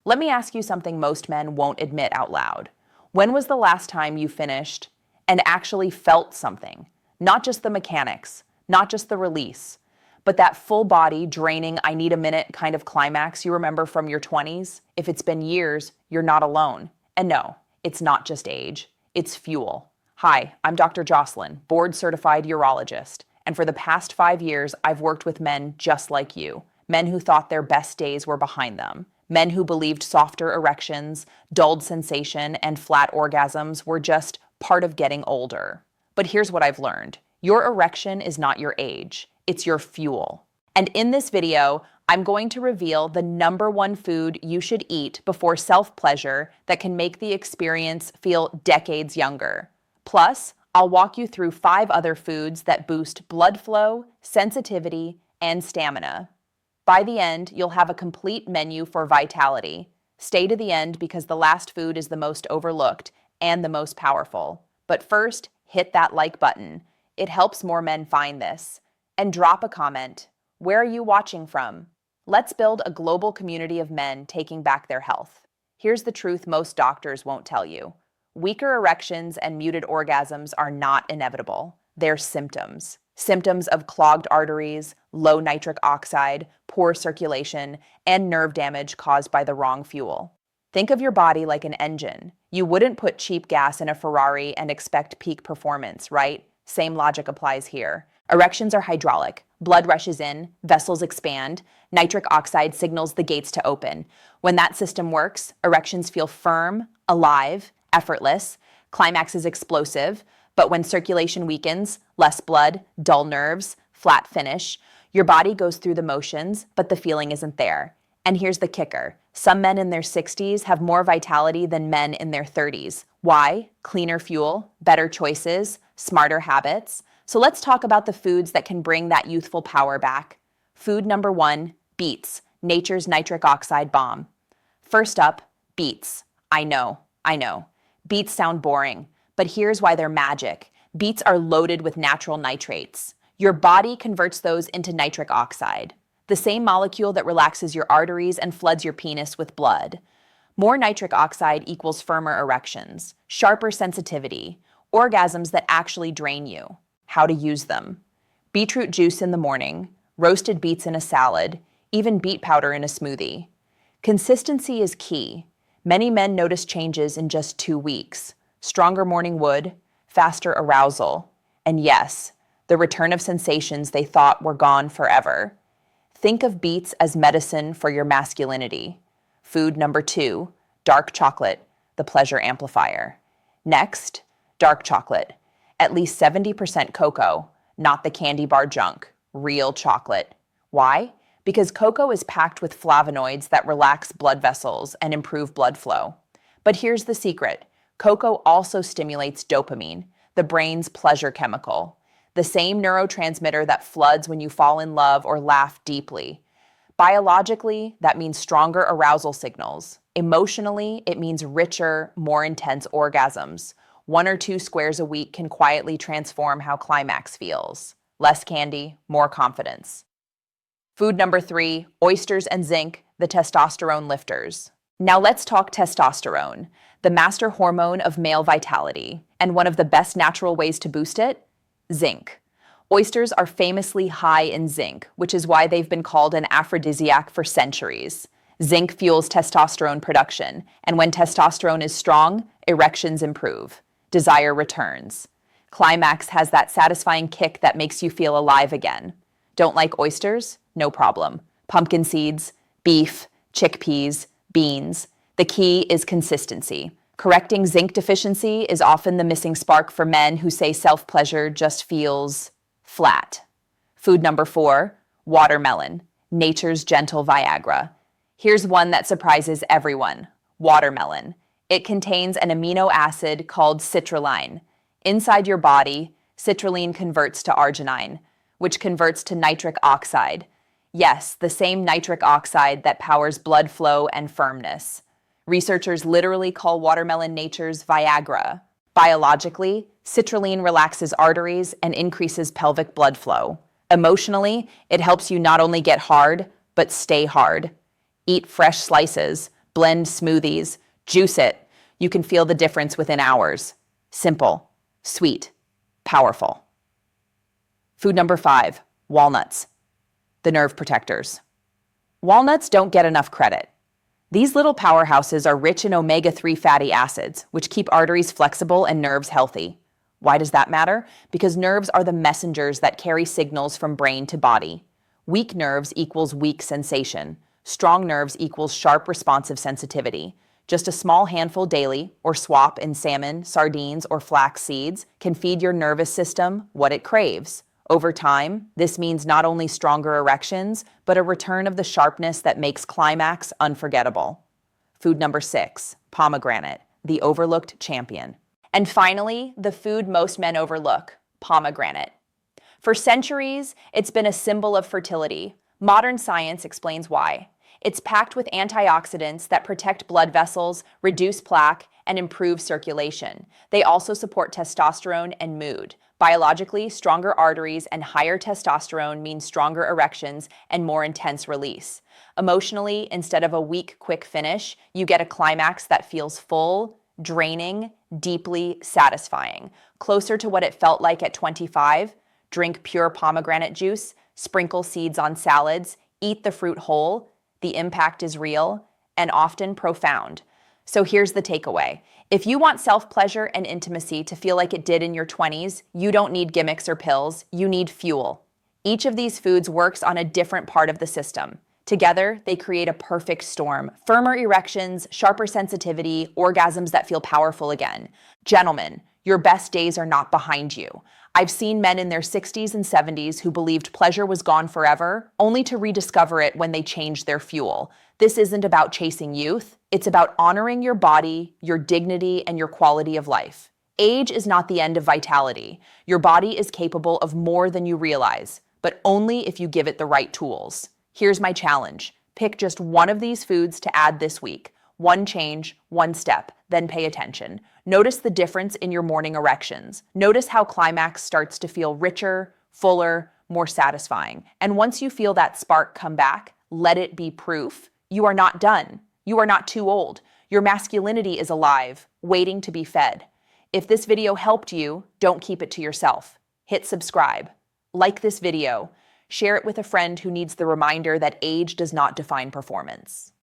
Let me ask you something most men won't admit out loud. When was the last time you finished and actually felt something? Not just the mechanics, not just the release, but that full body, draining, I need a minute kind of climax you remember from your 20s? If it's been years, you're not alone. And no, it's not just age, it's fuel. Hi, I'm Dr. Jocelyn, board-certified urologist, and for the past 5 years, I've worked with men just like you, men who thought their best days were behind them, men who believed softer erections, dulled sensation, and flat orgasms were just part of getting older. But here's what I've learned. Your erection is not your age, it's your fuel. And in this video, I'm going to reveal the #1 food you should eat before self-pleasure that can make the experience feel decades younger. Plus, I'll walk you through 5 other foods that boost blood flow, sensitivity, and stamina. By the end, you'll have a complete menu for vitality. Stay to the end because the last food is the most overlooked and the most powerful. But first, hit that like button. It helps more men find this. And drop a comment. Where are you watching from? Let's build a global community of men taking back their health. Here's the truth most doctors won't tell you. Weaker erections and muted orgasms are not inevitable. They're symptoms. Symptoms of clogged arteries, low nitric oxide, poor circulation, and nerve damage caused by the wrong fuel. Think of your body like an engine. You wouldn't put cheap gas in a Ferrari and expect peak performance, right? Same logic applies here. Erections are hydraulic. Blood rushes in, vessels expand, nitric oxide signals the gates to open. When that system works, erections feel firm, alive, effortless, climax is explosive, but when circulation weakens, less blood, dull nerves, flat finish, your body goes through the motions, but the feeling isn't there. And here's the kicker. Some men in their 60s have more vitality than men in their 30s. Why? Cleaner fuel, better choices, smarter habits. So let's talk about the foods that can bring that youthful power back. Food #1, beets, nature's nitric oxide bomb. First up, beets. I know. Beets sound boring, but here's why they're magic. Beets are loaded with natural nitrates. Your body converts those into nitric oxide, the same molecule that relaxes your arteries and floods your penis with blood. More nitric oxide equals firmer erections, sharper sensitivity, orgasms that actually drain you. How to use them. Beetroot juice in the morning, roasted beets in a salad, even beet powder in a smoothie. Consistency is key. Many men notice changes in just 2 weeks. Stronger morning wood, faster arousal, and yes, the return of sensations they thought were gone forever. Think of beets as medicine for your masculinity. Food #2, dark chocolate, the pleasure amplifier. Next, dark chocolate. At least 70% cocoa, not the candy bar junk, real chocolate. Why? Because cocoa is packed with flavonoids that relax blood vessels and improve blood flow. But here's the secret. Cocoa also stimulates dopamine, the brain's pleasure chemical, the same neurotransmitter that floods when you fall in love or laugh deeply. Biologically, that means stronger arousal signals. Emotionally, it means richer, more intense orgasms. 1 or 2 squares a week can quietly transform how climax feels. Less candy, more confidence. Food #3, oysters and zinc, the testosterone lifters. Now let's talk testosterone, the master hormone of male vitality. And one of the best natural ways to boost it? Zinc. Oysters are famously high in zinc, which is why they've been called an aphrodisiac for centuries. Zinc fuels testosterone production, and when testosterone is strong, erections improve. Desire returns. Climax has that satisfying kick that makes you feel alive again. Don't like oysters? No problem. Pumpkin seeds, beef, chickpeas, beans. The key is consistency. Correcting zinc deficiency is often the missing spark for men who say self-pleasure just feels flat. Food #4, watermelon, nature's gentle Viagra. Here's one that surprises everyone. Watermelon. It contains an amino acid called citrulline. Inside your body, citrulline converts to arginine, which converts to nitric oxide. Yes, the same nitric oxide that powers blood flow and firmness. Researchers literally call watermelon nature's Viagra. Biologically, citrulline relaxes arteries and increases pelvic blood flow. Emotionally, it helps you not only get hard, but stay hard. Eat fresh slices, blend smoothies, juice it. You can feel the difference within hours. Simple, sweet, powerful. Food number 5, walnuts, the nerve protectors. Walnuts don't get enough credit. These little powerhouses are rich in omega-3 fatty acids, which keep arteries flexible and nerves healthy. Why does that matter? Because nerves are the messengers that carry signals from brain to body. Weak nerves equals weak sensation. Strong nerves equals sharp responsive sensitivity. Just a small handful daily, or swap in salmon, sardines, or flax seeds, can feed your nervous system what it craves. Over time, this means not only stronger erections, but a return of the sharpness that makes climax unforgettable. Food number 6, pomegranate, the overlooked champion. And finally, the food most men overlook, pomegranate. For centuries, it's been a symbol of fertility. Modern science explains why. It's packed with antioxidants that protect blood vessels, reduce plaque, and improve circulation. They also support testosterone and mood. Biologically, stronger arteries and higher testosterone mean stronger erections and more intense release. Emotionally, instead of a weak, quick finish, you get a climax that feels full, draining, deeply satisfying. Closer to what it felt like at 25, drink pure pomegranate juice, sprinkle seeds on salads, eat the fruit whole. The impact is real and often profound. So here's the takeaway. If you want self-pleasure and intimacy to feel like it did in your 20s, you don't need gimmicks or pills, you need fuel. Each of these foods works on a different part of the system. Together, they create a perfect storm. Firmer erections, sharper sensitivity, orgasms that feel powerful again. Gentlemen, your best days are not behind you. I've seen men in their 60s and 70s who believed pleasure was gone forever, only to rediscover it when they changed their fuel. This isn't about chasing youth. It's about honoring your body, your dignity, and your quality of life. Age is not the end of vitality. Your body is capable of more than you realize, but only if you give it the right tools. Here's my challenge. Pick just one of these foods to add this week. One change, one step, then pay attention. Notice the difference in your morning erections. Notice how climax starts to feel richer, fuller, more satisfying. And once you feel that spark come back, let it be proof. You are not done. You are not too old. Your masculinity is alive, waiting to be fed. If this video helped you, don't keep it to yourself. Hit subscribe. Like this video. Share it with a friend who needs the reminder that age does not define performance.